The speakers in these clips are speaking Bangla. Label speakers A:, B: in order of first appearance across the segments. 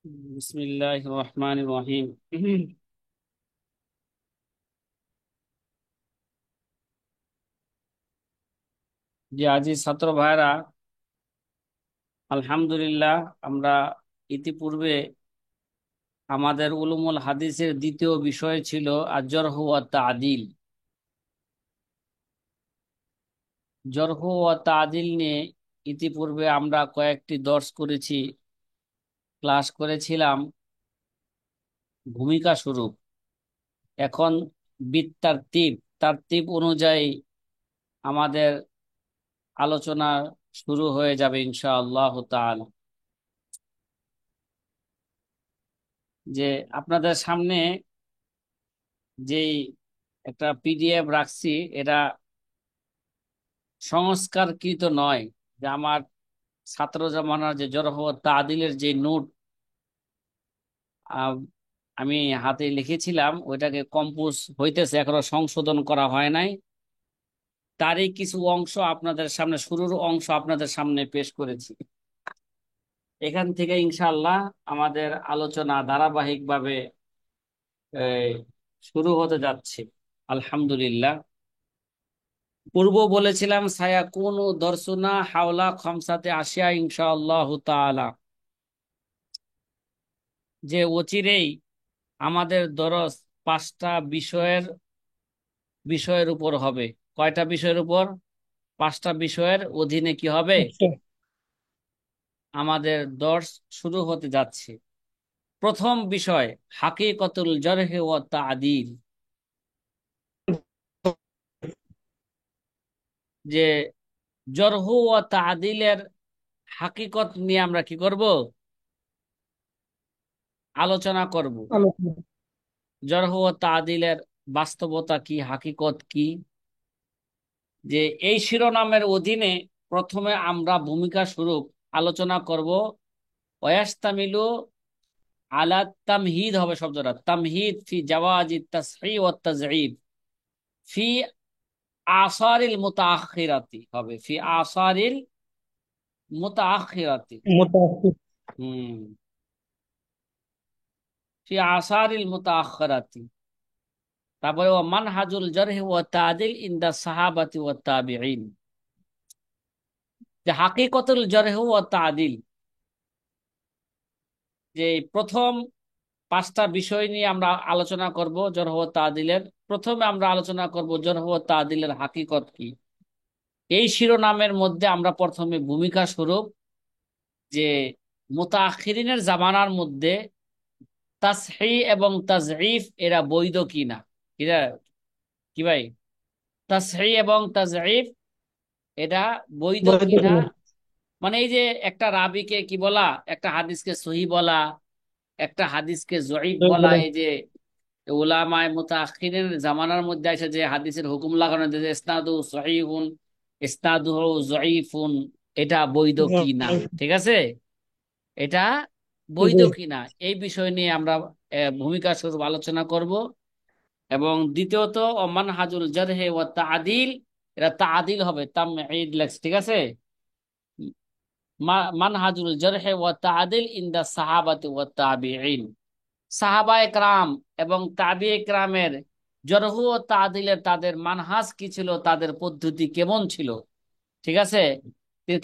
A: বিসমিল্লাহির রহমানির রহিম। যে আজি ছাত্র ভাইরা, আলহামদুলিল্লাহ, আমরা ইতিপূর্বে আমাদের উলুমুল হাদিসের দ্বিতীয় বিষয় ছিল আজ-জরহ ওয়া তা'দীল। জরহ ওয়া তা'দীল নিয়ে ইতিপূর্বে আমরা কয়েকটি দর্স করেছি, ক্লাস করেছিলাম ভূমিকা স্বরূপ। এখন বিত্তারতিব তারতিব অনুযায়ী আমাদের আলোচনা শুরু হয়ে যাবে ইনশাআল্লাহ তাআলা। যে আপনাদের সামনে যেই একটা পিডিএফ রাখছি, এটা সংস্কারকৃত নয়। যে আমার ছাত্র জামানার যে জরহ ও তাদিলের যে নোট আমি হাতে লিখেছিলাম, ওইটাকে কম্পোজ হইতেছে, এখনো সংশোধন করা হয় নাই। তারই কিছু অংশ আপনাদের সামনে, শুরুর অংশ আপনাদের সামনে পেশ করেছি। এখান থেকে ইনশাআল্লাহ আমাদের আলোচনা ধারাবাহিকভাবে এই, শুরু হতে যাচ্ছে আলহামদুলিল্লাহ। পূর্ব বলেছিলাম সায়াকুনু দর্শনা হাওলা খামসাতে আশিয়া ইনশাআল্লাহ তাআলা, যে অচিরেই আমাদের দরস পাঁচটা বিষয়ের বিষয়ের উপর হবে। কয়টা বিষয়ের উপর? পাঁচটা বিষয়ের অধীনে কি হবে
B: আচ্ছা।
A: আমাদের দর্স শুরু হতে যাচ্ছে। প্রথম বিষয় হাকিকতুল জরহ ওয়া তা'দীল। যে জরহ ওয়া তা'দীলের হাকিকত নিয়ে আমরা কি করব? আলোচনা করব।
B: আলোচনা।
A: জরহ ও তাদিলের বাস্তবতা কি, হাকিকত কি। যে এই শিরোনামের অধীনে প্রথমে আমরা ভূমিকা স্বরূপ আলোচনা করব ওয়াস্তামিলু আলা তামহিদ, হবে শব্দটা তামহিদ ফি জাওয়াজি তাসহিহ ওয়াত তাযঈফ ফি আসারিল মুতাআখিরাতি, হবে ফি আসারিল মুতাআখিরাতি।
B: মোতাসির।
A: হুম, ফি আসারিল মুতাআখিরাতি। তারপরে ও মানহাজুল জারহ ওয়া তাদিল ইনদা সাহাবাতি ওয়াত তাবিঈন। যে হাকিকতুল জারহ ওয়া তাদিল, যে প্রথম পাঁচটা বিষয় নিয়ে আমরা আলোচনা করব জরহ ও তাদিলের। প্রথমে আমরা আলোচনা করব জরহ ও তাদিলের হাকিকত কি। এই শিরোনামের মধ্যে আমরা প্রথমে ভূমিকা স্বরূপ যে মুতাআখিরিনের জামানার মধ্যে তাসহিহ এবং তাজঈফ এরা বৈধ কিনা। এরা কি ভাই? তাসহিহ এবং তাজঈফ এটা বৈধ
B: বৈধ
A: কিনা।
B: কিনা?
A: মানে এই যে একটা রাবিকে কি বলা, একটা হাদিসকে সহি বলা, একটা হাদিসকে জয়ীফ বলা।
B: বলে।
A: এই যে উলামায়ে মুতাআখিরিন জামানার মধ্যে এসে যে হাদিসের হুকুম লাগানো, যে ইসনাদু সহিহুন ইসনাদুহু জয়ীফুন, এটা বৈধ কি না। ঠিক আছে, এটা বৈধ
B: জি।
A: কিনা এই বিষয় নিয়ে আমরা ভূমিকা স্বরূপ আলোচনা করব। এবং দ্বিতীয়ত মানহাজুল জারহে ওয়া তা'দীল, এটা তা'দীল হবে, তামঈদ লেখছে, ঠিক আছে। মানহাজুল জারহে ওয়া তা'দীল ইনদা সাহাবাতি ওয়া তাবিঈন। সাহাবায়ে কেরাম এবং তাবিয়ে কেরামের জরহ ও তাদিলের তাদের মানহাজ কি ছিল, তাদের পদ্ধতি কেমন ছিল। ঠিক আছে,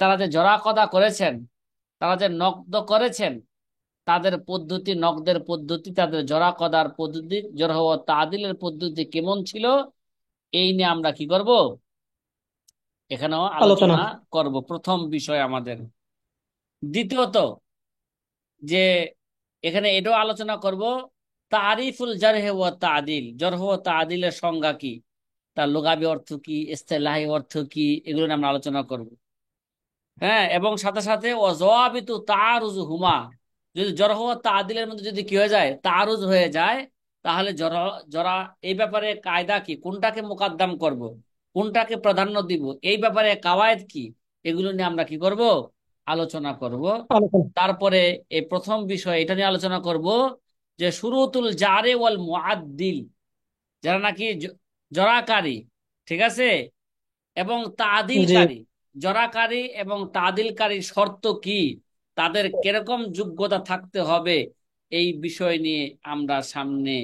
A: তারা যে জরা কদা করেছেন, তারা যে নকদ করেছেন, তাদের পদ্ধতি, নকদের পদ্ধতি, তাদের জরা কদার পদ্ধতি, জরহ ও তাদিলের পদ্ধতি কেমন ছিল, এই নিয়ে আমরা কি করব, এখানেও
B: আলোচনা।
A: আলোচনা করব। প্রথম বিষয় আমাদের। দ্বিতীয়ত, যে এখানে এটাও আলোচনা করব তারিফুল জারহ ওয়া তাদিল, জরহ ও তাদিলের সংজ্ঞা কি, তার লুগাবি অর্থ কি, ইস্তেলাহি অর্থ কি, এগুলো নিয়ে আমরা আলোচনা করব। হ্যাঁ, এবং সাথে সাথে ও জওয়াবিতু তাআরুজ হুমা, যদি জরহ ও তাদিলের মধ্যে যদি কি হয়ে যায়, তাআরুজ হয়ে যায়, তাহলে জরা এই ব্যাপারে কায়দা কি, কোনটাকে মোকাদ্দাম করব, কোনটাকে প্রাধান্য দিব, এই ব্যাপারে কাওয়ায়েদ কি, এগুলো নিয়ে আমরা কি করব, আলোচনা করব।
B: আলোচনা।
A: তারপরে এই প্রথম বিষয় এটা নিয়ে আলোচনা করব যে শুরুতুল জারে ওয়াল মুআদ্দিল, যারা নাকি জরাকারী, ঠিক আছে, এবং
B: জি।
A: তাদিলকারী। জরাকারী এবং তাদিলকারী শর্ত কি, তাদের কিরকম যোগ্যতা থাকতে হবে এই বিষয় নিয়ে আমরা সামনে,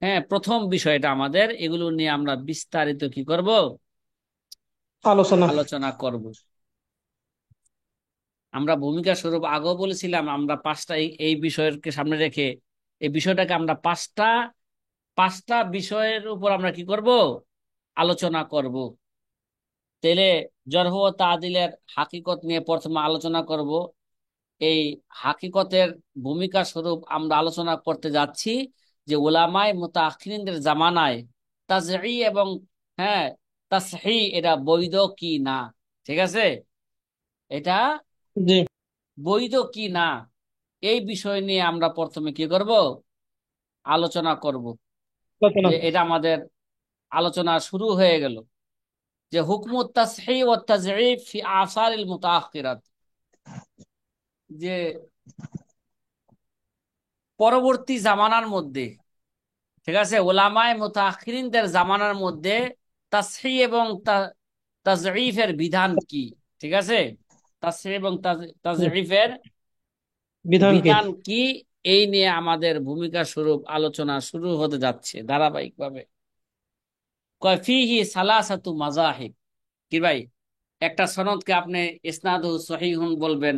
A: হ্যাঁ, প্রথম বিষয়টা আমাদের, এগুলো নিয়ে আমরা বিস্তারিত কি করব,
B: আলোচনা।
A: আলোচনা করব। আমরা ভূমিকা স্বরূপ আগেও বলেছিলাম আমরা পাঁচটা এই বিষয়কে সামনে রেখে এই বিষয়টাকে আমরা পাঁচটা পাঁচটা বিষয়ের উপর আমরা কি করব, আলোচনা করব। তাহলে জরহ ও তাদিলের হাকিকত নিয়ে প্রথমে আলোচনা করব। এই হাকিকতের ভূমিকা স্বরূপ আমরা আলোচনা করতে যাচ্ছি যে উলামায়ে মুতাআখিরিনদের জামানায় তাজঈ এবং, হ্যাঁ, তাসহিহ এটা বৈধ কি না। ঠিক আছে, এটা
B: জি।
A: বৈধ কি না এই বিষয় নিয়ে আমরা প্রথমে কি করব, আলোচনা করব।
B: আলোচনা।
A: যে এটা আমাদের আলোচনা শুরু হয়ে গেল যে হুকমুত তাসহিহ ওয়াত তাজঈফ ফি আসারিল মুতাআখিরাত, যে পরবর্তী জামানার মধ্যে, ঠিক আছে, ওলামায়ে মুতাআখিরিনদের জামানার মধ্যে তাসহিহ এবং তাজঈফের বিধান কি। ঠিক আছে, তাসহিহ এবং
B: হুম,
A: তাজঈফের
B: বিধান কি?
A: বিধান কি, এই নিয়ে আমাদের ভূমিকা স্বরূপ আলোচনা শুরু হতে যাচ্ছে ধারাবাহিকভাবে। কয় ফিহি সালাসাতু মাযাহিব, কি ভাই, একটা সনদকে আপনি ইসনাদু সহিহুন বলবেন,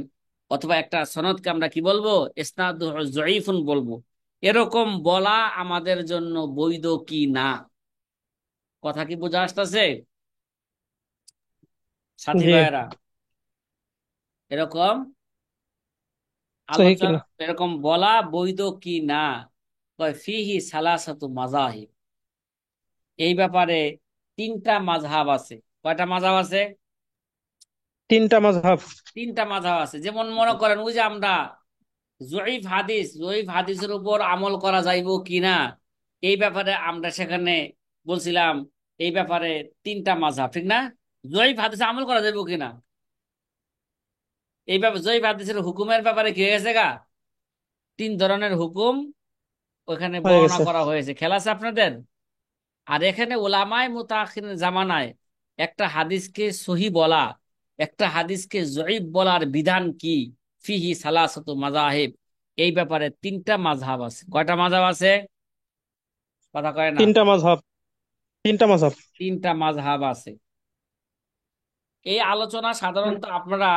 A: অথবা একটা সনদকে আমরা কি বলবো, ইসনাদু যঈফুন বলবো। এরকম বলা আমাদের জন্য বৈধ কি না। কথা কি বোঝা আসতেছে সাথী
B: জি।
A: ভাইয়েরা? এরকম
B: সহি
A: আলোচনা,
B: কিনা?
A: এরকম বলা বৈধ কি না। কয় ফিহি সালাসাতু মাযাহিব, এই ব্যাপারে তিনটা মাযহাব আছে। কয়টা মাযহাব আছে?
B: তিনটা মাযহাব।
A: তিনটা মাযহাব আছে। যেমন মনে করেন ওই যে আমরা জয়ীফ হাদিসের উপর আমল করা যাইব কিনা, এই ব্যাপারে আমরা সেখানে বলছিলাম এই ব্যাপারে তিনটা মাযহাব, ঠিক না? জয়ীফ হাদিসে আমল করা যাইব কিনা, এই ব্যাপারে জয়ীফ হাদিসের হুকুমের ব্যাপারে কি হয়ে গেছে গা, তিন ধরনের হুকুম ওখানে
B: হয়ে
A: বর্ণনা
B: গেছে।
A: করা হয়েছে। খেলা আছে আপনাদের? আর এখানে ওলামায়ে মুতাআখিরিন জামানায় একটা হাদিসকে সহি বলা, একটা হাদিসকে জয়ীফ বলার বিধান কি, ফিহি সালাসাতু মাযাহিব, এই ব্যাপারে তিনটা মাযহাব আছে। কয়টা মাযহাব আছে? কথা কয় না।
B: তিনটা মাযহাব। তিনটা মাযহাব।
A: তিনটা মাযহাব আছে। এই আলোচনা সাধারণত আপনারা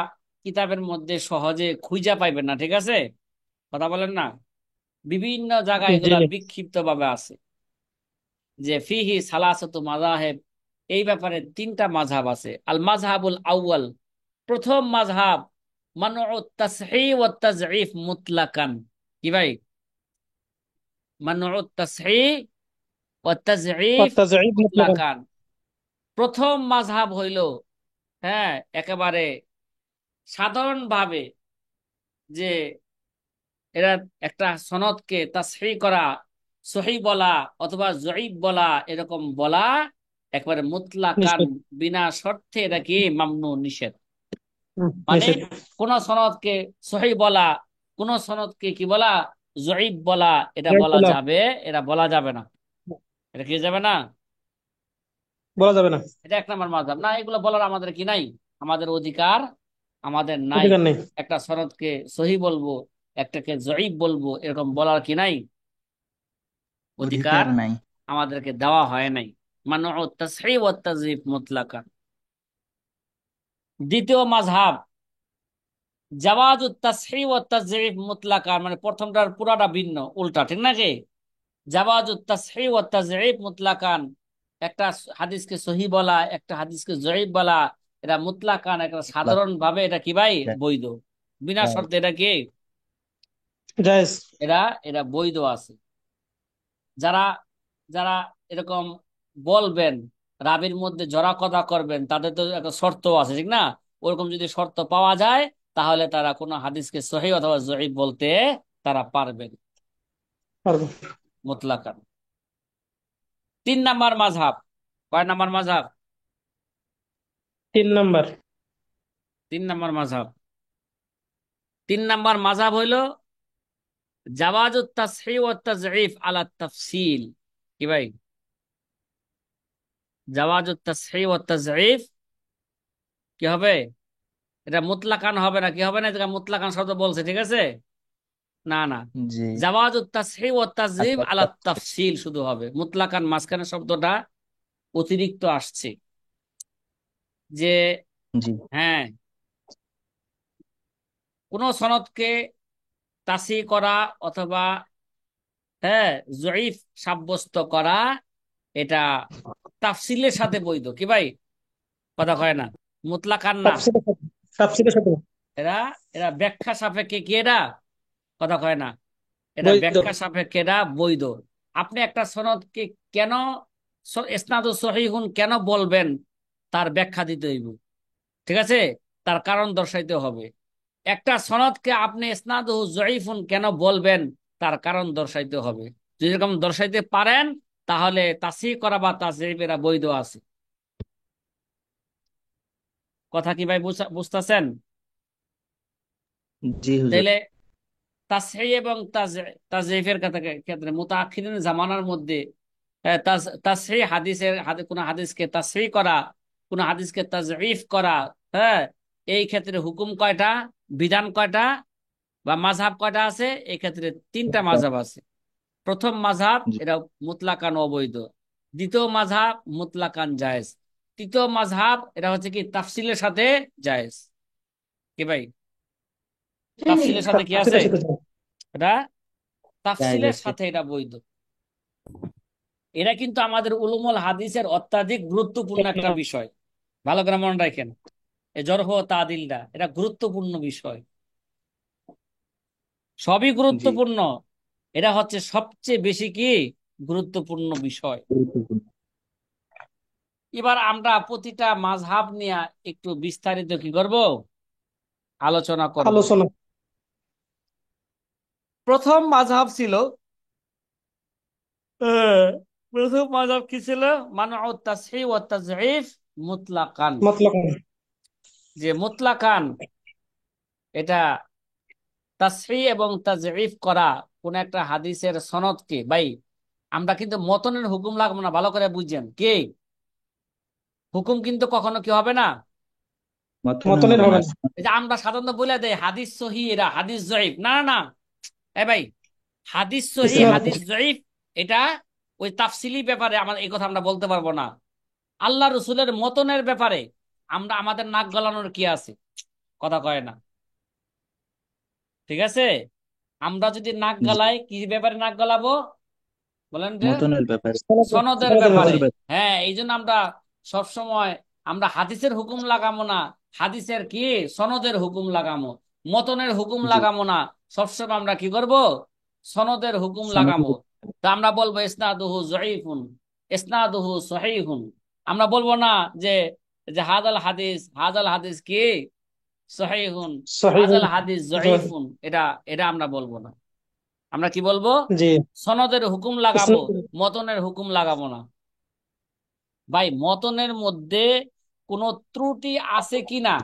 A: কিতাবের মধ্যে সহজে খুঁজে পাইবেন না, ঠিক আছে? কথা বলেন না, বিভিন্ন জায়গায়
B: জি।
A: এগুলা বিক্ষিপ্ত ভাবে আছে যে ফিহি সালাসাতু মাযাহিব, এই ব্যাপারে তিনটা মাযহাব আছে। আল মাযহাবুল আউয়াল, প্রথম মাযহাব, মানউ তাসহিহ ওয়াত তাজঈফ মুতলাকান। কি ভাই? মানউ তাসহিহ ওয়াত তাজঈফ
B: والتضعيف مطلقا।
A: মুতলাকান। প্রথম মাযহাব হইল, হ্যাঁ, একেবারে সাধারণভাবে, যে এরা একটা সনদকে তাসহিহ করা, সহিহ বলা অথবা জয়ীফ বলা, এরকম বলা একবারে মুতলাকান,
B: নিষেধ।
A: বিনা শর্তে, এটা কি মামনু, নিষেধ। মানে
B: নিষেধ।
A: কোন সনদকে সহিহ বলা, কোন সনদকে কি বলা, জয়ীফ বলা, এটা
B: রাইট
A: বলা
B: বলা।
A: যাবে, এটা বলা যাবে না। এটা কি যাবে না?
B: বলা যাবে না।
A: এটা এক নম্বর মাযহাব না, এগুলো বলার আমাদের কি নাই, আমাদের অধিকার আমাদের নাই।
B: অধিকার নেই।
A: একটা সনদকে সহিহ বলবো, একটাকে জয়ীফ বলবো, এরকম বলার কি নাই, অধিকার
C: অধিকার নাই।
A: আমাদেরকে দেওয়া হয় নাই। মানউ তাসহিহ ওয়াত তাযঈফ মুতলাকান। দ্বিতীয় মাযহাব, জাওয়াজুত তাসহিহ ওয়াত তাযঈফ মুতলাকান, মানে প্রথমটার পুরাটা ভিন্ন, উল্টা, ঠিক নাকি? জাওয়াজুত তাসহিহ ওয়াত তাযঈফ মুতলাকান, একটা হাদিসকে সহিহ বলা, একটা হাদিসকে জয়ীফ বলা, এটা মুতলাকান, একটা সাধারণ ভাবে, এটা কি ভাই, বৈধ, বিনা শর্তে, এটা কি,
B: জায়েজ।
A: এরা এরা বৈধ আছে। যারা যারা এরকম বলবেন, রাবির মধ্যে জড়া কথা করবেন, তাদের তো একটা শর্ত আছে, ঠিক না? ওরকম যদি শর্ত পাওয়া যায়, তাহলে তারা কোনো হাদিসকে সহিহ অথবা জয়ীফ বলতে তারা পারবেন
B: পারবো।
A: মুতলাকান। তিন নাম্বার মাযহাব, কয় নাম্বার মাযহাব?
B: তিন নাম্বার।
A: তিন নাম্বার মাযহাব, তিন নাম্বার মাযহাব হইল জাওয়াজুত তাসহিহ ওয়াত তাযঈফ আলা তাফসিল। কি ভাই? জাওয়াজুত তাসহিহ ওয়াত তাযঈফ কি হবে, এটা মুতলাকান হবে না, কি হবে না, এটা মুতলাকান শব্দ বলছে, ঠিক আছে? না না,
C: জি।
A: জাওয়াজুত তাসহিহ ওয়াত তাজঈফ
C: আচ্ছা
A: আলা তাফসিল শুধু হবে, মুতলাকান মাঝখানে শব্দটা অতিরিক্ত আসছে। যে
C: জি
A: হ্যাঁ, কোন সনদকে তাসহিহ করা অথবা হ্যাঁ জয়ীফ সাব্যস্ত করা, এটা তাফসিলের সাথে বৈধ, কি ভাই? কথা কয় না, মুতলাকান না।
B: তাফসীরের সাথে, তাফসীরের সাথে
A: এরা এরা ব্যাখ্যা সাপেক্ষে কি, এরা কথা কয় না, এটা
B: বৈধ।
A: ব্যাখ্যা সাপেক্ষে এরা বৈধ। আপনি একটা সনদকে কেন ইসনাদু সহিহুন কেন বলবেন, তার ব্যাখ্যা দিতে হইব, ঠিক আছে? তার কারণ দর্শাইতে হবে। একটা সনদকে আপনি ইসনাদু জয়ীফুন কেন বলবেন, তার কারণ দর্শাইতে হবে। যদি এরকম দর্শাইতে পারেন, তাহলে তাসহিহ করা বা তাজঈফ এরা বৈধ আছে। কথা কি ভাই বুঝতেছেন?
C: জি হুজুর।
A: তাইলে তাসহিহ এবং তাজঈফের ক্ষেত্রে মুতাআখিরিন জামানার মধ্যে তাসহিহ কোন হাদিসকে তাসহিহ করা, কোন হাদিসকে তাজঈফ করা, হ্যাঁ, এই ক্ষেত্রে হুকুম কয়টা, বিধান কয়টা বা মাযহাব কয়টা আছে? এই ক্ষেত্রে তিনটা মাযহাব আছে। প্রথম মাযহাব
C: জি
A: এটা মুতলাকান অবৈধ, দ্বিতীয় মাযহাব মুতলাকান জায়েজ, তৃতীয় মাযহাব এটা হচ্ছে কি তাফসিলের সাথে জায়েজ। কি ভাই, তাফসিলের সাথে কি আছে?
B: তাফসীরের সাথে যায়।
A: এটা
C: জায়েজ
A: তাফসিলের
C: আছে।
A: সাথে এটা বৈধ। এটা কিন্তু আমাদের উলুমুল হাদিসের অত্যাধিক গুরুত্বপূর্ণ একটা বিষয়। ভালো করে মনে রাখেন, এই জরহ ও তাদিলটা এটা গুরুত্বপূর্ণ বিষয়, সবই
C: জি
A: গুরুত্বপূর্ণ। এটা হচ্ছে সবচেয়ে বেশি কি গুরুত্বপূর্ণ বিষয়।
C: গুরুত্বপূর্ণ।
A: এবার আমরা প্রতিটা মাযহাব নিয়ে একটু বিস্তারিত কি করব, আলোচনা করব।
B: আলোচনা।
A: প্রথম মাযহাব ছিল আহ, প্রথম মাযহাব কি ছিল? মানউ তাসহিহ ওয়া তাজঈফ মুতলাকান।
B: মতলব।
A: যে মুতলাকান এটা তাসহিহ এবং তাজঈফ করা কোন একটা হাদিসের সনদকে, ভাই আমরা কিন্তু মতনের হুকুম লাগবো না, ভালো করে বুঝছেন কি? হুকুম কিন্তু কখনো কি হবে না।
C: মতনে
B: মতনের
C: হবে না।
B: হবে না।
A: এই যে আমরা সাধারণত বলে দেই হাদিস সহি, এরা হাদিস জয়ীফ, না না না, এ ভাই, হাদিস সহি
B: ইসনাদ।
A: হাদিস জয়ীফ এটা ওই তাফসিলি ব্যাপারে আমার এই কথা আমরা বলতে পারবো না। আল্লাহ রসুলের মতনের ব্যাপারে আমরা আমাদের নাক গলানোর কি আছে? কথা কয় না, ঠিক আছে? আমরা যদি নাক
C: জি
A: গলাই, কি ব্যাপারে নাক গলাবো বলেন যে?
C: মতনের ব্যাপারে।
A: সনদের
B: সনদের
A: ব্যাপারে।
B: ব্যাপারে।
C: সনদের ব্যাপারে।
A: হ্যাঁ, এই জন্য আমরা সব সময় আমরা হাদিসের হুকুম লাগামো না, হাদিসের কি সনদের হুকুম লাগামো, মতনের হুকুম
C: জি
A: লাগামো না। সবসময় আমরা কি করব, সনদের হুকুম লাগামো।
C: সনদের।
A: তা আমরা বলবো ইসনাদুহু যঈফুন, ইসনাদুহু সহিহুন। আমরা বলবো না যে যে হাজাল হাদিস কি সহিহুন,
B: সহিহ।
A: হাজাল হাদিস যঈফুন, এটা এটা আমরা বলবো না। আমরা কি বলবো?
B: জি।
A: সনদের হুকুম লাগাবো,
B: ইসনাদ।
A: মতনের হুকুম লাগাবো না। ভাই মতনের মধ্যে কোনো ত্রুটি আছে কিনা,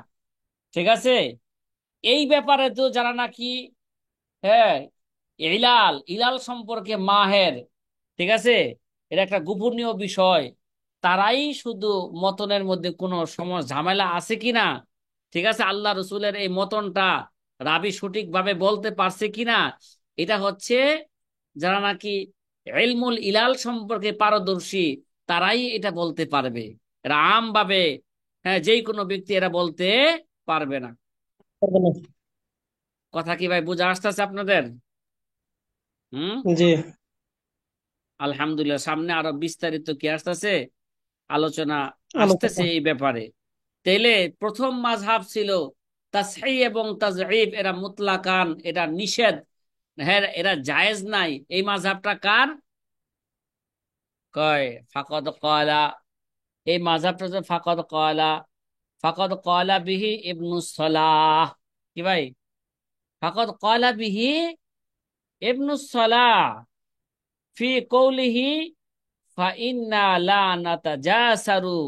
A: ঠিক আছে, এই ব্যাপারে তো যারা নাকি হ্যাঁ ইলাল ইলাল সম্পর্কে মাহের, ঠিক আছে, এটা একটা গোপনীয় বিষয়, তারাই শুধু মতনের মধ্যে কোনো সমস্যা ঝামেলা আছে কিনা, ঠিক আছে, আল্লাহ রসুলের এই মতনটা রাবি সঠিকভাবে বলতে পারছে কিনা, এটা হচ্ছে যারা নাকি ইলমুল ইলাল সম্পর্কে পারদর্শী, তারাই এটা বলতে পারবে। এরা আম ভাবে হ্যাঁ যেই কোনো ব্যক্তি এরা বলতে পারবে না।
B: পারবে না।
A: কথা কি ভাই বুঝা আসতেছে আপনাদের? হুম।
B: জি।
A: আলহামদুলিল্লাহ, সামনে আরো বিস্তারিত কি আসতেছে, আলোচনা আসতেছে
B: আলোচনা।
A: এই ব্যাপারে। তাইলে প্রথম মাযহাব ছিল তাসহিহ এবং তাজঈফ এরা মুতলাকান, এটা নিষেধ, হ্যাঁ এরা জায়েজ নাই, এই মাযহাবটা কার? কয় ফাকাদ ক্বালা, এই মাযহাবটা যে ফাকাদ ক্বালা বিহি ইবনুস সালাহ। কি ভাই? ফাকাদ ক্বালা বিহি ইবনুস সালাহ ফি কওলিহি ফাইন্না লা নাতাজাসারু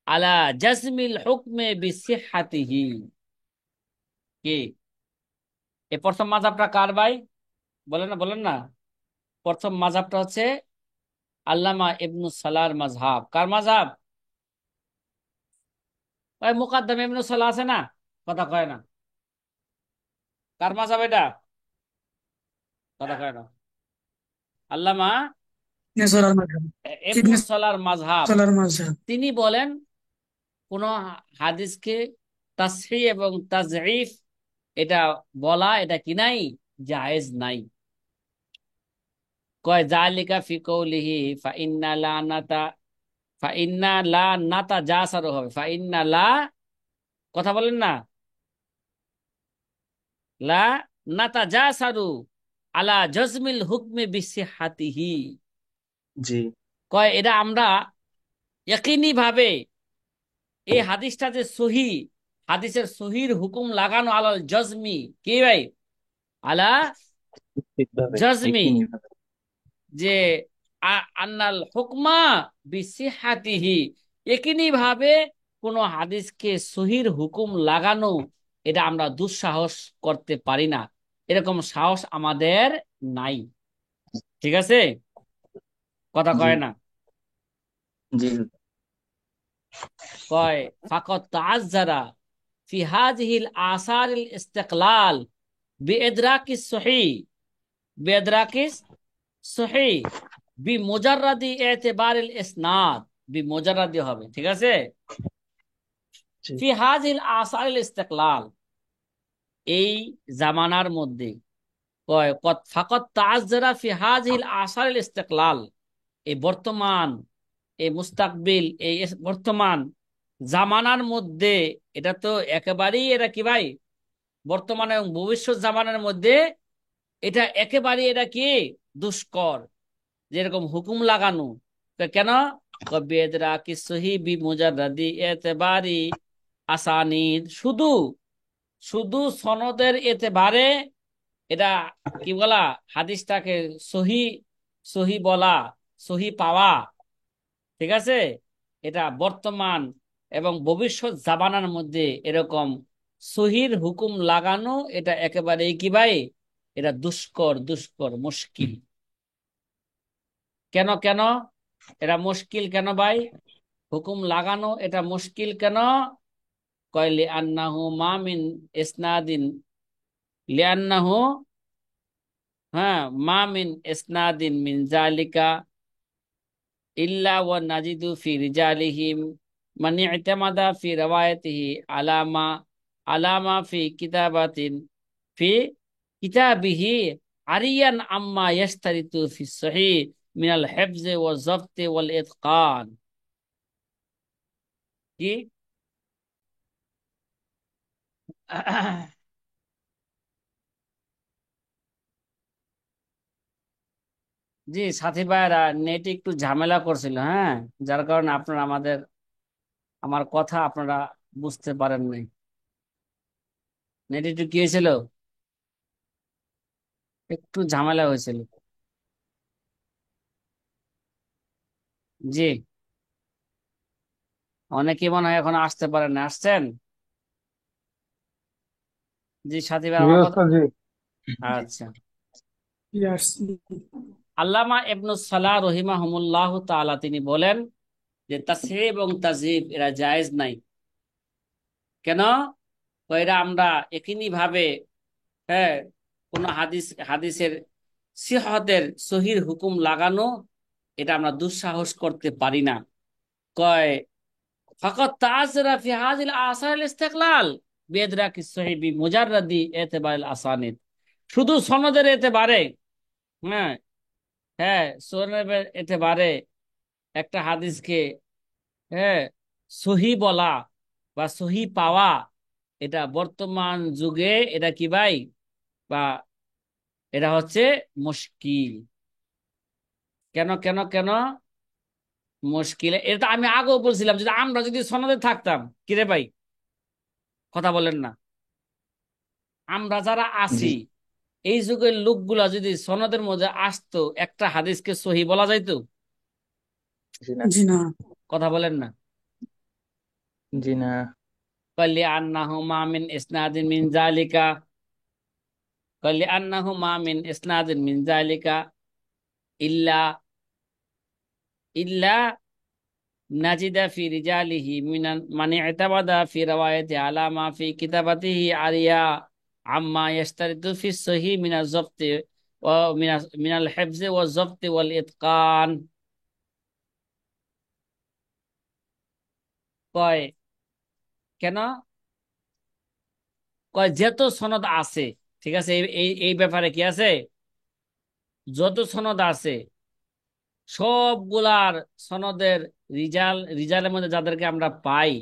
A: আলা জাজমিল হুকমে বিসিহহাতিহি। কি এই প্রথম মাযহাবটা কার ভাই? বলেন না বলেন না। প্রথম মাযহাবটা হচ্ছে আল্লামা ইবনুস সালাহর মাযহাব। কার মাযহাব? ওই মুকাদ্দাম ইবনুস সালাহ আছে না, কথা কয় না। কার মাযহাব এটা? কথা কয় না। আল্লামা
D: ইবনে সালার মাযহাব। ইবনে
A: ইবনুস সালাহর মাযহাব।
D: সালার মাযহাব।
A: তিনি বলেন কোন হাদিসকে তাসহিহ এবং তাজঈফ এটা বলা এটা কি নাই, জায়েজ নাই। কয় জালিকা ফি কওলিহি ফা ইন্না লা নাতা ফা ইন্না লা নাতা জাসারু হবে, ফা ইন্না লা, কথা বলেন না, লা নাতা জাসারু আলা জজমিল হুকমি বিসিহাতিহি।
C: জি
A: কয় এটা আমরা ইয়াকিনী ভাবে এই হাদিসটা যে সহি, হাদিসের সহির হুকুম লাগানো আলাল জজমি, কি ভাই, আলা
C: ঠিকভাবে
A: জজমি,
C: একই ভাবে।
A: যে আন্নাল হুকমা বিসিহাতিহি, একই ভাবে কোন হাদিসকে সহির হুকুম লাগানো এটা আমরা দুঃসাহস করতে পারি না, এরকম সাহস আমাদের নাই। ঠিক আছে, কথা
C: জি
A: কয় না।
C: জি
A: কয় ফাকাত তাআজ্জারা ফি হাযিহিল আসারিল ইস্তিকলাল বিইদরাকিস সহিহ, বিইদরাকিস সহিহ বিমুজাররাদি ইতিবারিল ইসনাদ, বিমুজাররাদি হবে, ঠিক আছে।
C: জি
A: ফি হাযিল আসারিল ইস্তিকলাল, এই জামানার মধ্যে, কয় কত ফাকাত তাআজ্জারা ফি হাযিহিল আসারিল ইস্তিকলাল, এই বর্তমান, এই মুস্তাকবিল, এই বর্তমান জামানার মধ্যে, এটা তো একেবারেই এটা কি ভাই, বর্তমান এবং ভবিষ্যৎ জামানার মধ্যে এটা একেবারেই এটা কি দুষ্কর, যেরকম হুকুম লাগানো। তো কেন? বেদরা কি সহি বি মুজাররাদি এতেবারি আসানিদ, শুধু শুধু সনদের এতেবারে এটা কি বলা, হাদিসটাকে সহি, সহি বলা, সহি পাওয়া, ঠিক আছে, এটা বর্তমান এবং ভবিষ্যৎ জামানার মধ্যে এরকম সহির হুকুম লাগানো এটা একেবারেই কি ভাই, এটা দুষ্কর, দুষ্কর, মুশকিল। কেন কেন এটা মুশকিল কেন ভাই, হুকুম লাগানো এটা মুশকিল কেন? কয় লিআন্নাহু মা মিন ইসনাদিন, লিআন্নাহু, হ্যাঁ, মা মিন ইসনাদিন মিন জালিকা ইল্লা ওয়া নাজিদু ফি রিজালিহিম মান ইতামাদা ফি রাওয়ায়াতিহি আলামা, আলামা ফি কিতাবাতিন ফি কিতাবিহি আরিয়ান আম্মা ইয়াশতারিতু ফি সহিহ মিনাল হিফজ ওয়া যাবত ওয়াল ইতকান। কি? জি সাথী ভাইরা, নেটে একটু ঝামেলা করছিল, হ্যাঁ, যার কারণে আপনারা আমার কথা আপনারা বুঝতে পারেন নাই। নেটে একটু কি হয়েছিল, একটু ঝামেলা হয়েছিল। জি, অনেকে মনে হয় এখন আসতে পারেন না, আসছেন? জি সাথী ভাই,
E: জি
A: আমার কথা,
E: ওস্তাদ জি।
A: আচ্ছা।
D: ইয়াস।
A: আল্লামা ইবনুস সালাহ রহিমাহুমুল্লাহ তাআলা তিনি বলেন যে তাসহিহ এবং তাজঈফ এরা জায়েজ নাই। কেন? এরা আমরা একই ভাবে, হ্যাঁ, কোন হাদিসের সিহতের সহির হুকুম লাগানো এটা আমরা দুঃসাহস করতে পারি না। কয় ফাকাত তাআসসারা ফি হাযিল আসারিল ইস্তিকলাল বিইদরাকি সহিহ বিমুজাররাদি ইতিবারিল আসানিদ, শুধু সনদের এতেবারে, হ্যাঁ, হ্যাঁ, সনদের এতেবারে একটা হাদিসকে, হ্যাঁ, সহি বলা বা সহি পাওয়া এটা বর্তমান যুগে এটা কি ভাই, বা এটা হচ্ছে মুশকিল। কেন কেন কেন মুশকিল? এটা আমি আগেও বলছিলাম, যদি আমরা যদি সনদে থাকতাম, কিরে ভাই, কথা বলেন না, আমরা যারা আছি
C: জি
A: এই যুগের লোকগুলা যদি সনদের মধ্যে আসতো, একটা হাদিসকে সহি বলা যাইতো?
C: জি না
D: জি না।
A: কথা বলেন না।
C: জি না
A: কলি আন্নাহু মা মিন ইসনাদিন মিন জালিকা, কলি আন্নাহু মা মিন ইসনাদিন মিন জালিকা ইল্লা ইল্লা নাজিদা ফি রিজালিহি মিনান মানে ইতাবাদা ফি রাওয়ায়াতি আলা মা ফি কিতাবাতিহি আরিয়া আম্মা ইয়াশতারিতু ফি সহিহ মিনাল যাবতি ওয়া মিনাল হিফজি ওয়াজ যাবতি ওয়াল ইতকান। কয় কেন? কয় যত সনদ আছে, ঠিক আছে, এই এই এই ব্যাপারে কি আছে, যত সনদ আছে সবগুলার সনদের রিজালের মধ্যে যাদেরকে আমরা পাই,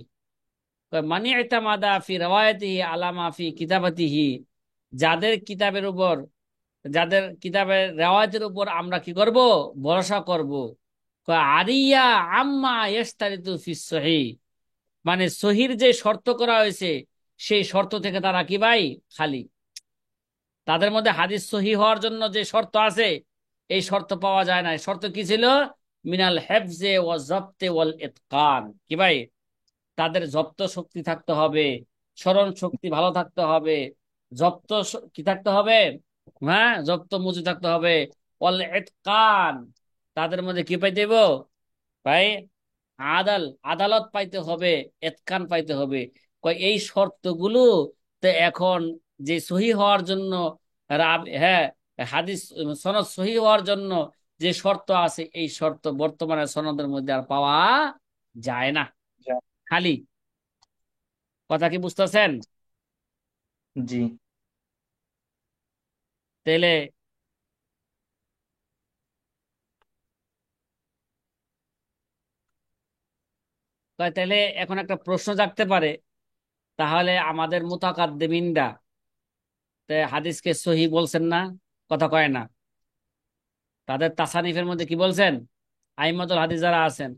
A: মানি ইতামাদা ফি রাওয়ায়াতিহি আলামা ফি কিতাবাতিহি, যাদের কিতাবের উপর, যাদের কিতাবের রেওয়ায়তের উপর আমরা কি করব, ভরসা করব। আরিয়া আম্মা ইস্তারিতু ফি সহিহ, মানে সহির যে শর্ত করা হয়েছে সেই শর্ত থেকে তারা কি ভাই খালি। তাদের মধ্যে হাদিস সহি হওয়ার জন্য যে শর্ত আছে এই শর্ত পাওয়া যায় না। শর্ত কি ছিল? মিনাল হেফজে ওয়া জবতে ওয়াল ইতকান, কি ভাই, তাদের জপ্ত শক্তি থাকতে হবে, স্মরণ শক্তি ভালো থাকতে হবে, কি থাকতে হবে, হ্যাঁ, জপ্ত মজু থাকতে হবে, ওয়াল ইতকান, তাদের মধ্যে কি পাইতে হইব ভাই, আদালত পাইতে হবে, এতকান পাইতে হবে। এই শর্তগুলো তো এখন যে সহি হওয়ার জন্য হ্যাঁ, হাদিস সনদ সহি হওয়ার জন্য যে শর্ত আছে এই শর্ত বর্তমানে সনদের মধ্যে আর পাওয়া যায় না,
C: যা।
A: খালি। কথা কি বুঝতেছেন?
C: জি।
A: তাহলে তাহলে এখন একটা প্রশ্ন জাগতে পারে, তাহলে আমাদের মুতাকাদ্দিমিনরা হাদিসকে সহি বলছেন না, কথা কয় না, তাদের তাসানিফের মধ্যে কি বলছেন, আইমাতুল হাদিস যারা আছেন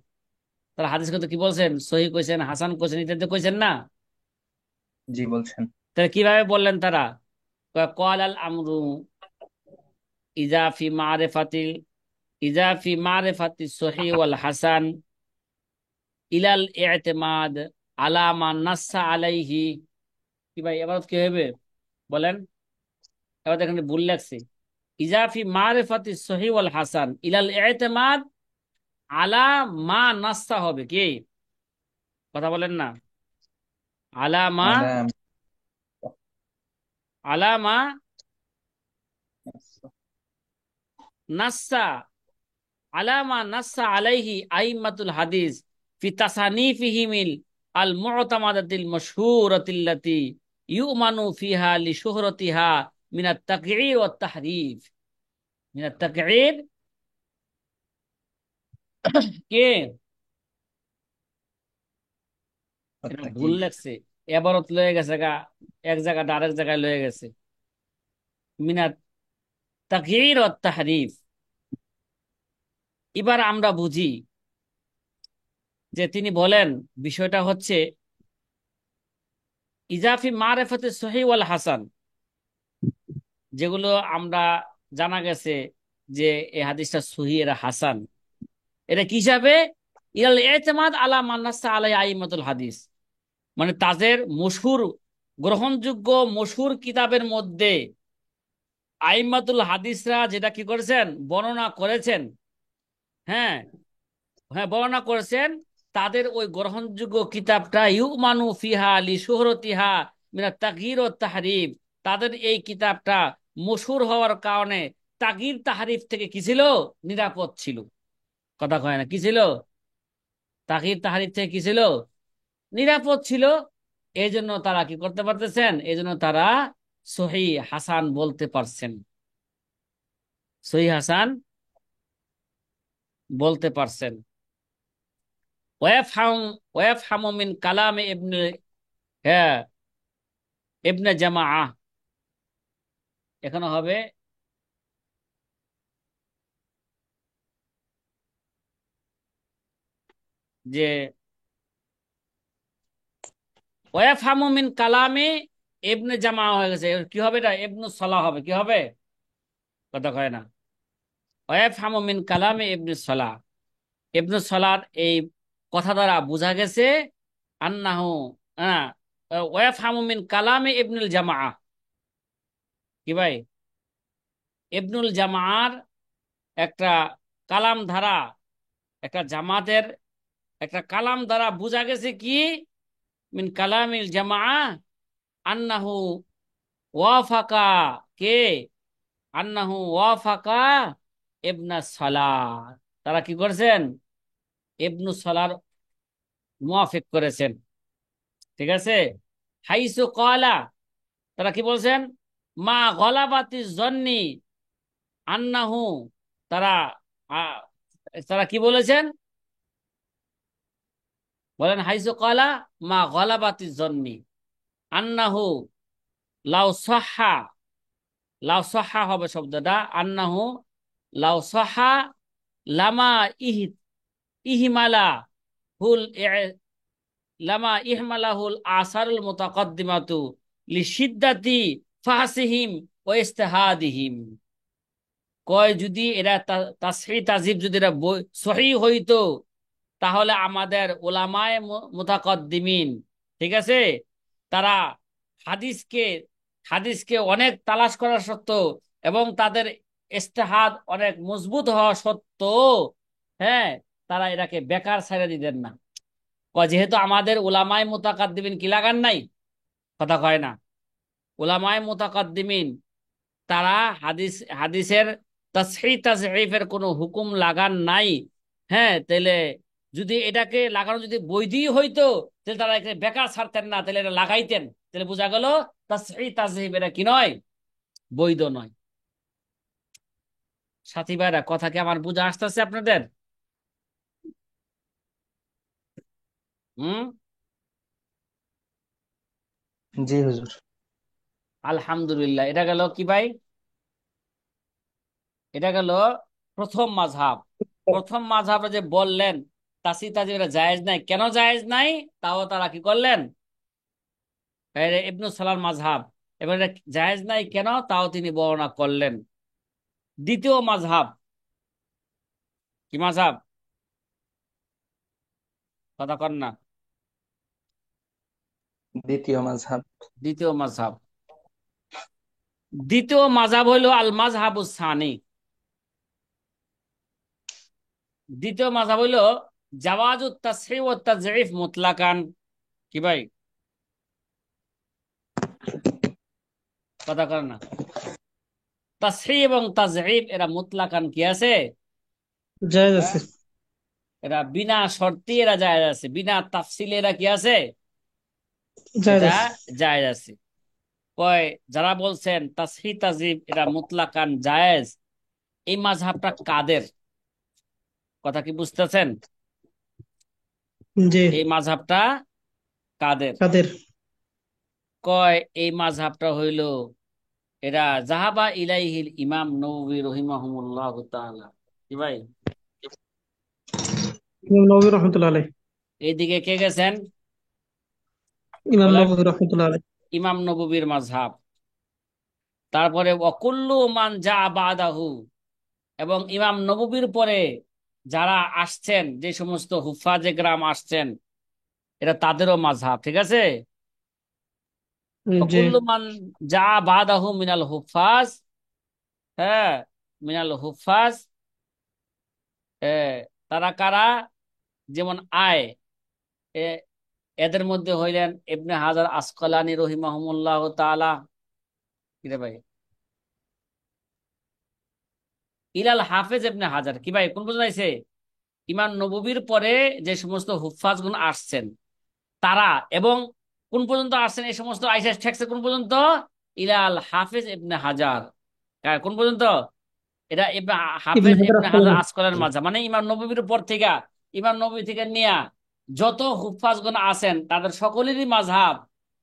A: তারা হাদিস কিন্তু কি বলছেন, সহি কইছেন, হাসান কইছেন, ইত্যাদি কইছেন না?
C: জি বলছেন।
A: তাহলে কিভাবে বললেন তারা? কয় আল আমরু ইজা ফি মারিফাতিল ইজা ফি মারিফাতি সহি ওয়াল হাসান ইলাল ইতিমাদ আলা মা নাসসা আলাইহি। কি ভাই এবার কি হবে বলেন? এবার এখানে ভুল লাগছে। ইজা ফি মারিফাতি সহি ওয়াল হাসান ইলাল ইতিমাদ আলা মা নাসসা হবে কি, কথা বলেন না, আলা মা,
C: আলাম।
A: আলা মা নাসসা, আলামা নাসসা আলাইহি আইম্মাতুল হাদিস ফি তাসানিফিহিমিল আল মুতামাদাতিল মাশহুরাতিল্লাতি ইউমানু ফিহা লিশুহরতিহা মিনাত তাকঈর ওয়াত তাহরিফ। মিনাত তাকঈর কে, এটা ভুল
C: তাকিদ।
A: লাগছে, এবারত লয়ে গেছে গা, এক জায়গাটা আরেক জায়গায় লয়ে গেছে। মিনাত তাকঈর ওয়াত তাহরিফ। এবার আমরা বুঝি যে তিনি বলেন বিষয়টা হচ্ছে ইজাফি মারিফাতে সহিহ ওয়াল হাসান, যেগুলো আমরা জানা গেছে যে এই হাদিসটা সহিহ, এরা হাসান, এটা কি হিসাবে, ইলাল ইতিমাদ আলা মান্নাসা আলাই আইমাতুল হাদিস, মানে তাদের মশহুর গ্রহণযোগ্য মশহুর কিতাবের মধ্যে আইমাতুল হাদিসরা যেটা কি করেছেন, বর্ণনা করেছেন, হ্যাঁ, হ্যাঁ বর্ণনা করেছেন, তাদের ওই গ্রহণযোগ্য কিতাবটা ইউমানু ফিহা লিশুহরতিহা মিনাত তাগয়ির ওয়াত তাহরিফ, তাদের এই কিতাবটা মশহুর হওয়ার কারণে তাগয়ির তাহরিফ থেকে কি ছিল, নিরাপদ ছিল। কথা কয় না, কি ছিল, তাগয়ির তাহরিফ থেকে কি ছিল, নিরাপদ ছিল। এই জন্য তারা কি করতে পারতেছেন, এই জন্য তারা সহিহ হাসান বলতে পারছেন, সহিহ হাসান বলতে পারছেন। ওয়াফহাম ওয়াফহামু মিন কালামে ইবনে, হ্যাঁ, ইবনে জামাআহ, এখানে হবে যে ওয়াফহামু মিন কালামে ইবনে জামাআহ হয়ে গেছে, কি হবে এটা, ইবনু সালাহ হবে, কি হবে, কথা কয় না, ওয়াফহামু মিন কালামে ইবনে সালাহ, ইবনু সালাহর এই কথা দ্বারা বোঝা গেছে আন্নাহু, হ্যাঁ, ওয়াফহামু মিন কালামে ইবনুল জামাআহ, কি ভাই, ইবনুল জামাআর একটা কালাম ধারা, একটা জামাতের একটা কালাম দ্বারা বোঝা গেছে কি মিন কালামিল জামাআ আন্নাহু ওয়াফাকা কে আন্নাহু ওয়াফাকা ইবনা সালাহ, তারা কি করেছেন? ইবনু সালার মুওয়াফিক করেছেন। ঠিক আছে। হাইসু ক্বালা, তারা কি বলছেন? মা গলাবাতি জন্নি আন্নাহু, তারা আ- তারা কি বলেছেন বলেন? হাইসু ক্বালা মা গলাবাতি জন্নি আন্নাহু লাউ সাহহা, লাউ সাহহা হবে শব্দটা, আন্নাহু লাউ সাহহা লামা ইহ ইহমালা হুল লামা ইহমালাহুল আসারুল মুতাকাদ্দিমাতু লিশিদ্দাতি ফাহসিহিম ওয়া ইজতিহাদিহিম। কয় যদি এরা তাসহিহ তাজিব যদি এরা সহিহ হইতো, তাহলে আমাদের উলামায়ে মুতাকাদ্দিমিন, ঠিক আছে, তারা হাদিসকে হাদিসকে অনেক তালাশ করা সত্ত্বেও এবং তাদের ইজতিহাদ অনেক মজবুত হওয়া সত্ত্বেও, হ্যাঁ, তারা এটাকে বেকার ছেড়ে দিতেন না। যেহেতু আমাদের উলামায়ে মুতাকাদ্দিমিন কি লাগান নাই, কথা কয় না, উলামায়ে মুতাকাদ্দিমিন তারা হাদিসের তাসহিহ তাজঈফের কোনো হুকুম লাগান নাই। হ্যাঁ, তাহলে যদি এটাকে লাগানো যদি বৈধই হইতো, তাহলে তারা এখানে বেকার ছাড়তেন না, তাহলে এটা লাগাইতেন। তাহলে বোঝা গেল তাসহিহ তাজঈফ এটা কি নয়, বৈধ নয়। সাথী ভাইরা, কথা কি আমার বুঝা আসতেছে আপনাদের? হুম।
C: জি হুজুর।
A: আলহামদুলিল্লাহ। এটা গেল কি ভাই? এটা গেল প্রথম মাযহাব। প্রথম মাযহাবে যে বললেন তাসহিহ তাজঈফ এটা জায়েজ নাই, কেন জায়েজ নাই তাও তারা কি করলেন? ইবনু সালার মাযহাব, এবার এটা জায়েজ নাই কেন তাও তিনি বর্ণনা করলেন। দ্বিতীয় মাযহাব কি মাযহাব? কথা কন না।
C: দ্বিতীয় মাযহাব।
A: দ্বিতীয় মাযহাব, দ্বিতীয় মাযহাব হইল আল মাযহাবুস সানি। দ্বিতীয় মাযহাব হইল জাওয়াজুত তাসহিহ ওয়াত তাজঈফ মুতলাকান। কি ভাই, কথা কন না। তাসহিহ এবং তাজঈফ এরা মুতলাকান কি আছে,
B: জায়েজ আছে।
A: এরা বিনা শর্তে এরা জায়েজ আছে, বিনা তাফসিলে এরা কি আছে,
B: জায়েজ
A: এটা
B: আছে।
A: জায়েজ আছে। কয় যারা বলছেন তাসহিহ তাজঈফ এরা মুতলাকান জায়েজ, এই মাযহাবটা কাদের? কথা কি বুঝতেছেন?
B: জি।
A: এই মাযহাবটা কাদের?
B: কাদের?
A: কয় এই মাযহাবটা হইল এরা জাহাবা ইলাইহিল ইমাম নববী রহিমাহুমুল্লাহ তাআলা। কি ভাই?
B: ইমাম নববী রহমতুল্লাহ আলাইহ।
A: এইদিকে কে গেছেন
B: ইমাম
A: বলেন?
B: নববী রহমতুল্লাহ আলাইহ।
A: ইমাম নববীর মাযহাব। তারপরে ওয়াকুল্লু মান জা বাদাহু, এবং ইমাম নববীর পরে যারা আসছেন, যে সমস্ত হুফাজে গ্রাম আসছেন, এটা তাদেরও মাযহাব। ঠিক আছে।
B: জি।
A: ওয়াকুল্লু মান জা বাদাহু মিনাল হুফাজ, হ্যাঁ, মিনাল হুফাজ, তারা কারা? যেমন আয়, এ এদের মধ্যে হইলেন ইবনে হাজার আসকালানি রহিমাহুমুল্লাহ তাআলা। কিরে ভাই? ইলাল হাফেজ ইবনে হাজার। কি ভাই, কোন পর্যন্ত আইছে? ইমাম নববীর পরে যে সমস্ত হুফাজ গুণ আসছেন তারা, এবং কোন পর্যন্ত আসছেন এই সমস্ত আইসা ঠেকছে কোন পর্যন্ত? ইলাল হাফেজ ইবনে হাজার। কোন পর্যন্ত? এটা
B: ইবনে
A: হাফেজ
B: হাজার
A: ইবনে হাজার
B: আসকালানী।
A: আসকালের মাঝে, মানে ইমাম নববীর পর থেকে, ইমাম নবী থেকে নিয়া যত হুফাজ গুণ আছেন তাদের সকলেরই মাযহাব।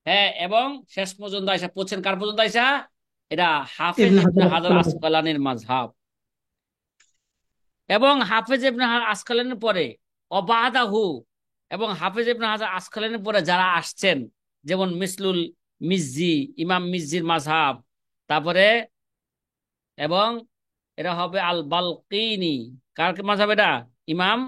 A: হ্যাঁ, এবং শেষ পর্যন্ত আইসা পৌঁছেন কার পর্যন্ত আইসা? এটা হাফেজ
B: ইবনে
A: ইবনে
B: হাজার
A: হাজার
B: আসকালানী।
A: আসকালানির মাযহাব। এবং হাফেজ ইবনে হাজার আসকালানের পরে অবাদাহু, এবং হাফেজ ইবনে হাজার আসকালানের পরে যারা আসছেন, যেমন মিসলুল মিজ্জি, ইমাম মিজ্জির মাযহাব। তারপরে এবং এরা হবে আল বালকিনি। কার মাযহাব এটা? ইমাম,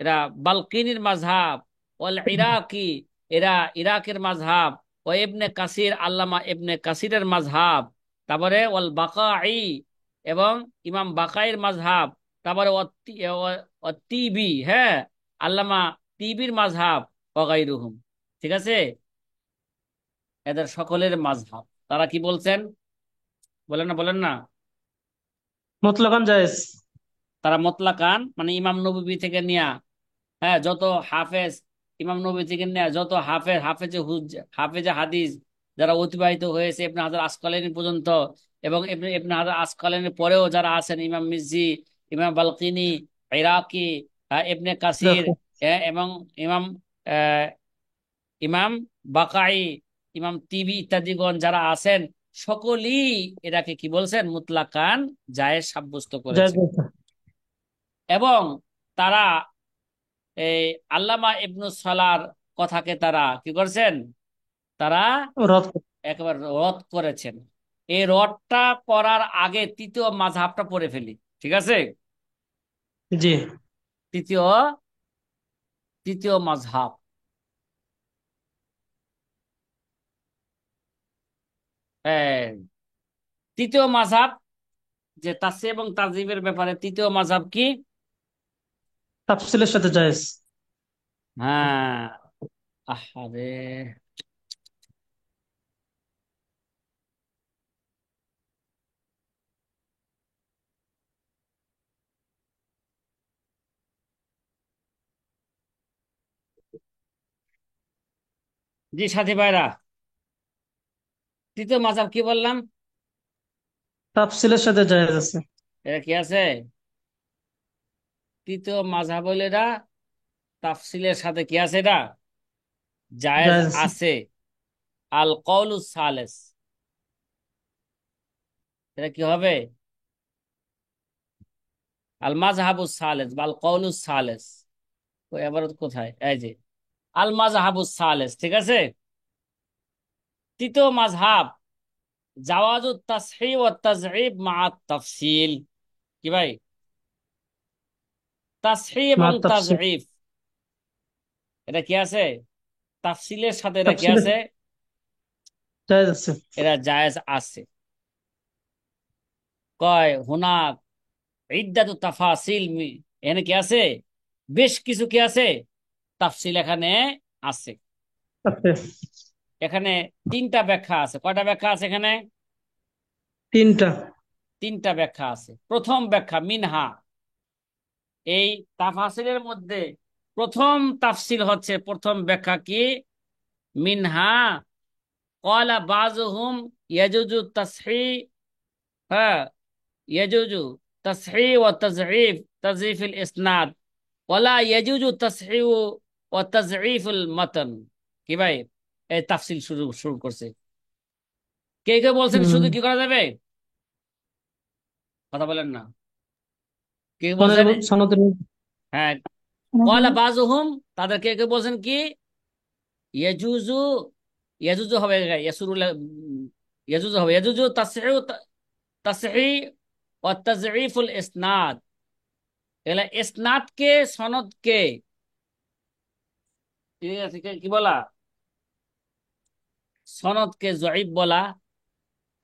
A: এরা বালকিনির মাযহাব। ওয়াল ইরাকি, এরা ইরাকের মাযহাব। ও ইবনে কাসির, আল্লামা ইবনে কাসিরের মাযহাব। তারপরে ওয়াল বাকাই, এবং ইমাম বাকাইর মাযহাব। তারপরে অত্তিবি, হ্যাঁ, আল্লামা তিবির মাযহাব ওয়াগাইরুহুম, ঠিক আছে, এদের সকলের মাযহাব। তারা কি বলছেন, বলেন না বলেন না?
B: মুতলাকান জায়েজ।
A: তারা মতলাকান মানে ইমাম নববী থেকে নিয়া, হ্যাঁ, যত হাফেজ, ইমাম নবী থেকে নেয়া যত হাফেজে হাদিস যারা অতিবাহিত হয়েছে ইবনে হাজার আসকালানি পর্যন্ত, এবং ইবনে হাজার আসকালানির পরেও যারা আছেন, ইমাম মিজি, ইমাম বালকিনি, ইরাকি, ইবনে কাসির,
B: দেখো,
A: এবং ইমাম আহ, ইমাম বাকাই, ইমাম তিবি ইত্যাদিগণ যারা আছেন, সকলেই এটাকে কি বলছেন, মুতলাকান জায়েজ সাব্যস্ত
B: জায়েজ
A: করেছেন।
B: বলছে।
A: এবং তারা এই আল্লামা ইবনু সালার কথাকে তারা কি করছেন, তারা
B: রদ
A: একেবারে রদ করেছেন। এই রদটা করার আগে তৃতীয় মাযহাবটা পড়ে ফেলি, ঠিক আছে?
B: জি।
A: তৃতীয় তৃতীয় মাযহাব, এই তৃতীয় মাযহাব, যে তাসসিহ এবং তাযযীফের ব্যাপারে তৃতীয় মাযহাব কি?
B: তাফসিলের সাথে জায়েজ।
A: হ্যাঁ, আহারে, জি সাথী ভাইরা, তৃতীয় মাযহাব কি বললাম?
B: তাফসিলের সাথে জায়েজ আছে।
A: এটা কি আছে? তৃতীয় মাযহাব হলো এটা, তাফসিলের সাথে কি আছে এটা? জায়েজ
B: জায়েজ আছে।
A: আছে। আল কওলু সালেস, এটা কি হবে? আল মাযহাবু সালেস বা আল কওলু সালেস, ওই আবার কোথায়, এই যে আল মাযহাবু সালেস, ঠিক আছে। তৃতীয় মাযহাব জাওয়াজু তাসহিহ ওয়া তাযঈব মা তাফসিল, কি ভাই? তাসহিহ
B: মা
A: এবং
B: তাফসিল।
A: তাযঈব, এটা কি আছে? তাফসিলের সাথে এটা কি
B: তাফসিলের
A: আছে?
B: জায়েজ আছে।
A: এটা জায়েজ আছে। কয় হুনাক ইদ্দাতু তাফাসিল, এখানে কি আছে? বেশ কিছু কি আছে? তাফসিল এখানে আছে।
B: আছে।
A: এখানে তিনটা ব্যাখ্যা আছে। কয়টা ব্যাখ্যা আছে এখানে?
B: তিনটা।
A: তিনটা ব্যাখ্যা আছে। প্রথম ব্যাখ্যা মিনহা, এই তাফাসিলের মধ্যে প্রথম তাফসিল হচ্ছে, প্রথম ব্যাখ্যা কি? মিনহা ক্বালা বাযুহুম ইয়াজুজু তাসহিহ, হ্যাঁ, ইয়াজুজু তাসহিহ ওয়া তাযঈফ, তাযঈফুল ইসনাদ, ওয়ালা ইয়াজুজু তাসহিহ ওয়া তাযঈফুল মাতন, কি ভাই? এই তাফসিল শুরু শুরু করছে। কে কে বলছেন শুধু কি করা যাবে? কথা বলেন না, কে বলছেন?
B: সনদের
A: হ্যাঁ, কলা বাজুহুম, তাদের কে কে বলছেন কি? ইয়াজুজু, ইয়াজুজু হবে, ইয়াসুরু, ইয়াজুজু হবে, ইয়াজুজু তাসহিহ, তাসহিহ ওয়া তাযঈফুল ইসনাদ, এলা ইসনাদকে, সনদকে, ঠিক আছে, কি বলা? সনদকে জয়ীফ বলা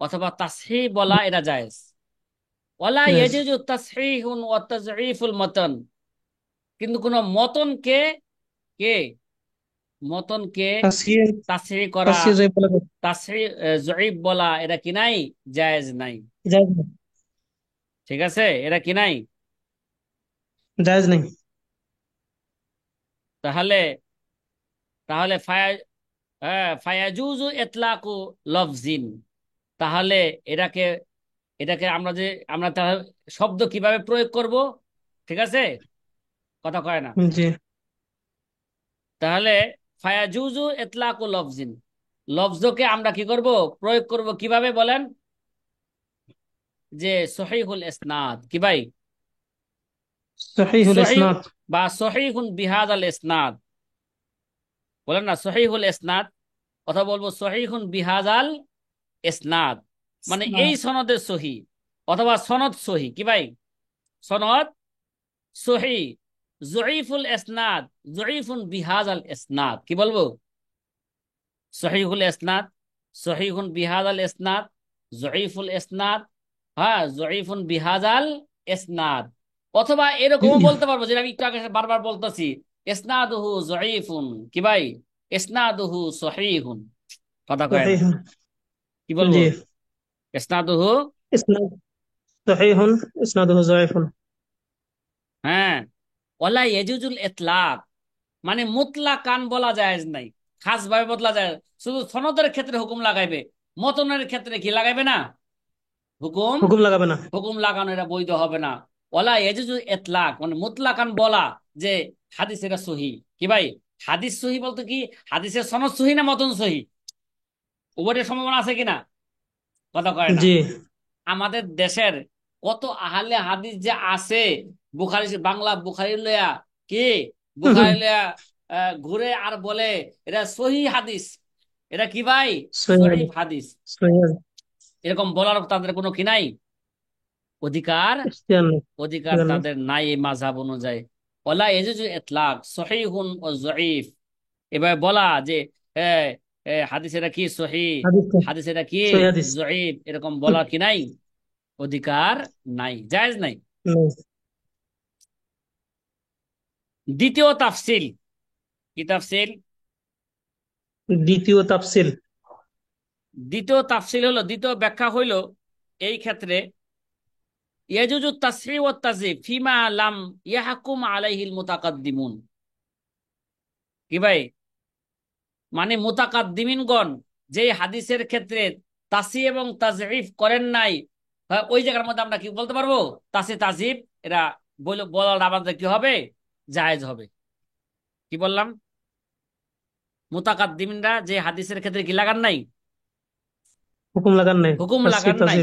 A: অথবা তাসহিহ বলা, এটা জায়েজ। ওয়ালা
B: জায়েজ।
A: ইয়াজুজু তাসহিহুন ওয়া তাযঈফুল মতন, কিন্তু কোন মতনকে, কে মতনকে
B: তাসহিহ।
A: তাসহিহ করা,
B: তাসহিহ জয়ীফ বলে
A: তাসহিহ জয়ীফ বলা, এটা কি নাই? জায়েজ নাই,
B: জায়েজ নেই।
A: ঠিক আছে, এটা কি নাই?
B: জায়েজ নেই।
A: তাহলে তাহলে ফায়াজুজু ইতলাকু লফজিন, তাহলে এটাকে এটাকে আমরা যে, আমরা তাহলে শব্দ কিভাবে প্রয়োগ করব, ঠিক আছে, কথা কয় না।
B: জি।
A: তাহলে ফায়াজুজু ইতলাকু লফজিন, লফজকে আমরা কি করব, প্রয়োগ করব কিভাবে বলেন? যে সহিহুল ইসনাদ, কি ভাই?
B: সহিহুল
A: সহিহ
B: ইসনাদ।
A: বা সহিহুন বিহাদাল ইসনাদ, বলেন না সহিহুল ইসনাদ, অথবা বলবো সহিহুন বিহাদাল ইসনাদ, মানে এই সনদের সহি, অথবা সনদ সহি, কি ভাই? সনদ সহি, জয়ীফুল ইসনাদ, জয়ীফুন বিহাদাল ইসনাদ, কি বলবো? সহিহুল ইসনাদ, সহিহুন বিহাদাল ইসনাদ, জয়ীফুল ইসনাদ, হ্যাঁ, জয়ীফুন বিহাদাল ইসনাদ। অথবা এরকমও বলতে পারবো, যেটা আমি একটু আগে বারবার বলতেছি, ইসনাদুহু যঈফুন, কি ভাই? ইসনাদুহু সহিহুন, কথা কয় না।
B: صحيح
A: কি বলবো?
B: জি
A: ইসনাদুহু,
B: إسناد صحيح إسناده ضعيف
A: হ্যাঁ, ওয়ালা ইয়াজুজুল ইতলাক, মানে মুতলাকান বলা জায়েজ নাই, খাস ভাবে বদলা যায়। শুধু সনদের ক্ষেত্রে হুকুম লাগাইবে, মতনের ক্ষেত্রে কি লাগাইবে না, হুকুম
B: হুকুম লাগাবে না
A: হুকুম লাগানো, এটা বৈধ হবে না। ওয়ালা ইয়াজুজু ইতলাক, মানে মুতলাকান বলা যে হাদিস এটা সহি, কি ভাই? হাদিস সহি বলতে কি, হাদিসের সনদ সহি না মতন সহি, উভয়ের সম্ভাবনা আছে কিনা, কথা কয় না।
B: জি
A: আমাদের দেশের কত আহলে হাদিস যে আছে, বুখারী, বাংলা বুখারী লয়া কি, বুখারী লয়া ঘুরে আর বলে এটা সহি হাদিস, এটা কি ভাই,
B: সহিহ
A: সহিহ
B: হাদিস
A: হাদিস।
B: সহিহ হাদিস
A: এরকম বলার তাদের কোনো কি নাই, অধিকার,
B: ইখতিয়ার নেই
A: অধিকার
B: ইখতিয়ার নেই
A: তাদের নাই এই মাযহাব অনুযায়ী। ওয়ালা ইয়াজুজু ইতলাক সহিহুন ওয়া যঈফ, এবার বলা যে এ, হাদিস এটা কি সহি,
B: হাদিস
A: হাদিস এটা কি
B: সহিহ হাদিস
A: যঈফ, এরকম বলা কি নাই, অধিকার নাই, জায়েজ নাই।
B: নেই
A: দ্বিতীয় তাফসিল, কি তাফসিল?
B: দ্বিতীয় তাফসিল
A: দ্বিতীয় তাফসিল হলো, দ্বিতীয় ব্যাখ্যা হইল এই ক্ষেত্রে, ইয়াজুজু তাসহিহ ওয়াত তাযযীফ ফিমা লাম ইয়াহকুম আলাইহিল মুতাকাদ্দিমুন, কি ভাই? মানে মুতাকাদ্দিমিনগণ যে হাদিসের ক্ষেত্রে তাসহিহ এবং তাজঈফ করেন নাই, হ্যাঁ, ওই জায়গার মধ্যে আমরা কি বলতে পারবো, তাসহিহ তাজঈফ, এরা বলার আমাদের কি হবে, জায়েজ হবে। কি বললাম? মুতাকাদ্দিমিনরা যে হাদিসের ক্ষেত্রে কি লাগান নাই,
B: হুকুম লাগান নাই
A: হুকুম
B: তাসহিহ
A: লাগান নাই,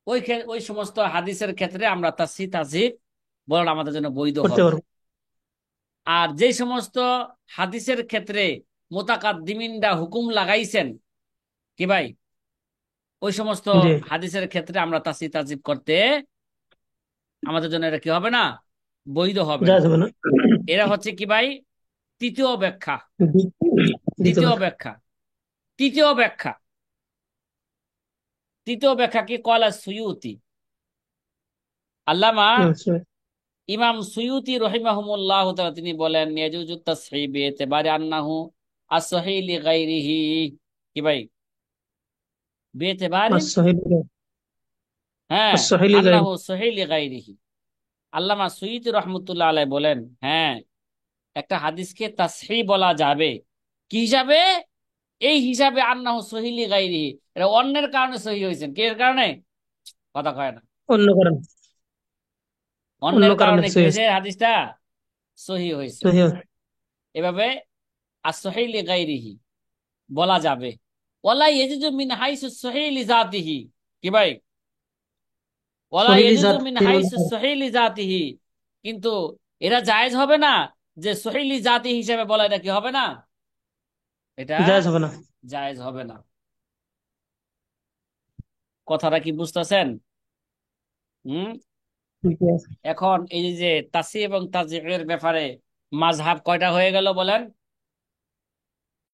B: তাজহির
A: ওই সমস্ত হাদিসের ক্ষেত্রে আমরা তাসহিহ তাজঈফ বলাটা আমাদের জন্য বৈধ
B: করতে
A: হবে।
B: পারবো
A: আর যে সমস্ত হাদিসের ক্ষেত্রে মুতাকাদ্দিমিনরা হুকুম লাগাইছেন, কি ভাই, ওই সমস্ত
B: জি
A: হাদিসের ক্ষেত্রে আমরা তাসহিহ তাজঈফ করতে, আমাদের জন্য এটা কি হবে না, বৈধ হবে না।
B: জায়েজ হবে না
A: এরা হচ্ছে কি ভাই, তৃতীয় ব্যাখ্যা।
B: দ্বি- দ্বিতীয়
A: তৃতীয়
B: ব্যাখ্যা
A: ব্যাখ্যা, তৃতীয় ব্যাখ্যা, তৃতীয় ব্যাখ্যা কি কলা সুয়ুতি, আল্লামা
B: আচ্ছা
A: ইমাম সুয়ুতি রহিমাহুমুল্লাহ তাআলা তিনি বলেন, ইয়াজুজু তাসহিহ বিইতিবারি আন্নাহু as-সহিহ লিগাইরিহি, কি ভাই, বিইতিবারি,
B: as-sahih
A: হ্যাঁ,
B: as-sahih লিগাইরি
A: আন্নাহু সহিহ লিগাইরিহি। আল্লামা সুয়ুতি রহমতুল্লাহ আলাইহি বলেন, হ্যাঁ, একটা হাদিসকে তাসহিহ বলা যাবে, কি হিসাবে, এই হিসাবে আন্নাহু সহিহ লিগাইরিহি, এটা অন্যের কারণে সহিহ হয়েছেন, কে এর কারণে, কথা কয় না,
B: অন্য কারণ অন্য
A: অন্যের
B: কারণে
A: কারণে কি
B: সহিহ
A: হয়েছে, হাদিসটা সহিহ হয়েছে।
B: সহিহ
A: এভাবে as-সহিহ লিগাইরিহি বলা যাবে। ওয়ালা ইয়াজুজু মিন হাইসু সহিহ লিজাতিহি, কি ভাই, ওয়ালা
B: সহিহ
A: ইয়াজুজু
B: লিজাত
A: মিন হাইসু সহিহ লিজাতিহি, কিন্তু এরা জায়েজ হবে না যে সহিহ লিজাতি হিসেবে বলা, এটা কি হবে না, এটা
B: জায়েজ হবে না
A: জায়েজ হবে না। কথাটা কি বুঝতেছেন? হুম।
B: ঠিক আছে
A: এখন এই যে তাসহিহ এবং তাজঈফের ব্যাপারে মাযহাব কয়টা হয়ে গেল বলেন?